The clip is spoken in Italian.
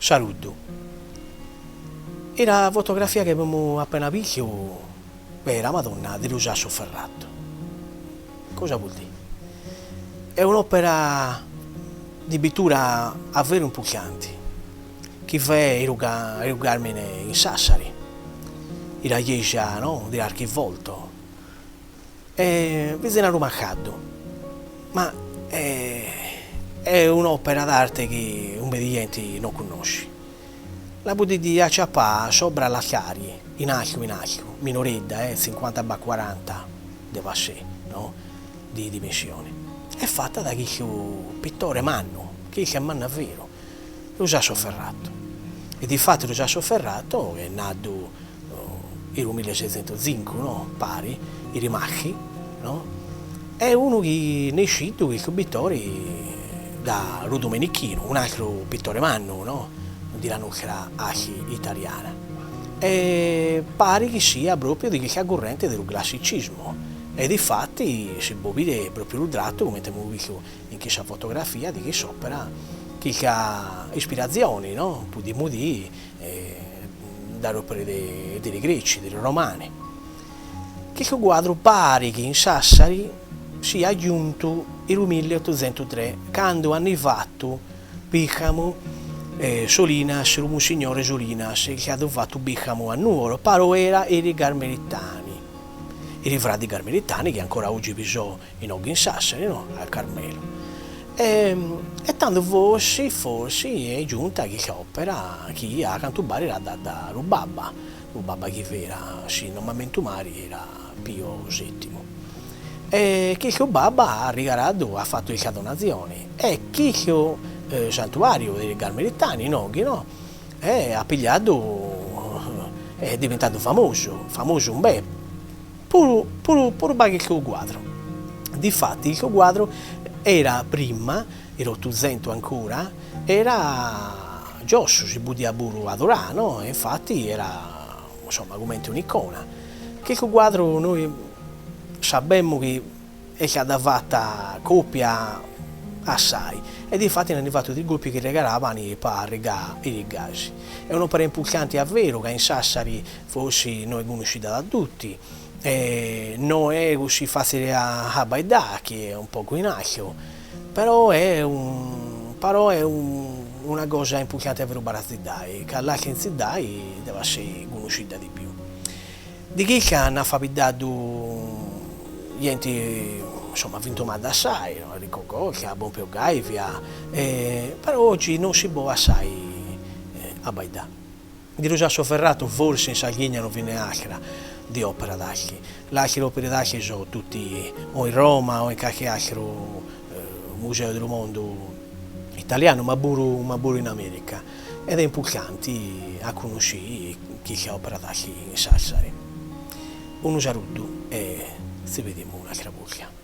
Saluto. E la fotografia che abbiamo appena visto è la Madonna di Luciano Ferrato. Cosa vuol dire? È un'opera di pittura davvero importante che fa erugarmene in Sassari, la chiesa, no, dell'Archivolto. Bisogna rumaccado, ma è un'opera d'arte che un mediante non conosce. La potete di acciappare sopra la chiari, in alto, minoredda, 50x40 di passé, no? Di dimensioni. È fatta da questo pittore manno, che è manno vero, Luciano Ferrato. E di fatto Luciano Ferrato è nato nel 1605, no? Pari, i Rimacchi, no? È uno che ne è uscito questo pittore da Domenichino, un altro pittore manno, no? Di la nostra arte italiana. E pare che sia proprio di questa corrente del classicismo. E difatti si può vedere proprio il tratto, come abbiamo visto in questa fotografia, di questa opera, che ha ispirazioni, no? Possiamo dire, dalle opere dei greci, dei romani. Questo quadro pare che in Sassari sia aggiunto nel 1803, quando hanno fatto, diciamo, Solinas, un signore Solinas, che ha fatto Biccamo a Nuoro, però era i Carmelitani. I frati Carmelitani che ancora oggi bisogna in ogni in Sassari, no? Al Carmelo. E tanto forse è giunta questa opera che ha cantato da Rubabba che era, sì, normalmente Mari era Pio VII. E che Rubabba ha regalato, ha fatto le donazioni. E che santuario dei Carmelitani, no? Ha pigliato, è diventato famoso un bel, pure questo quadro. Difatti il quadro era prima, era 800 ancora, era Giossu, si budia buru adorare, no? Infatti era, insomma, come un'icona. Questo quadro noi sappiamo che è stata fatta copia assai e infatti hanno fatto dei gruppi che regalavano per regare i regasi. È un'opera importante, è vero che in Sassari forse non è conosciuta da tutti, non è così facile a baidare, che è un po' in alto, però è una cosa importante per la città, che l'altra città deve essere conosciuta di più. Di che hanno affabbidato gli enti, insomma, ha vinto Madda assai, no? Ricocò, che ha Pompeo Gaivia, però oggi non si può assai a Baidà. Di Luciano Ferrato forse in Sardegna non viene altra di opera d'arte. Le altre opere d'arte sono tutti o in Roma o in qualche altro museo del mondo italiano, ma pure in America. Ed è importante a conoscere chi è opera d'arte in Sassari. Un saluto e ci vediamo un'altra volta.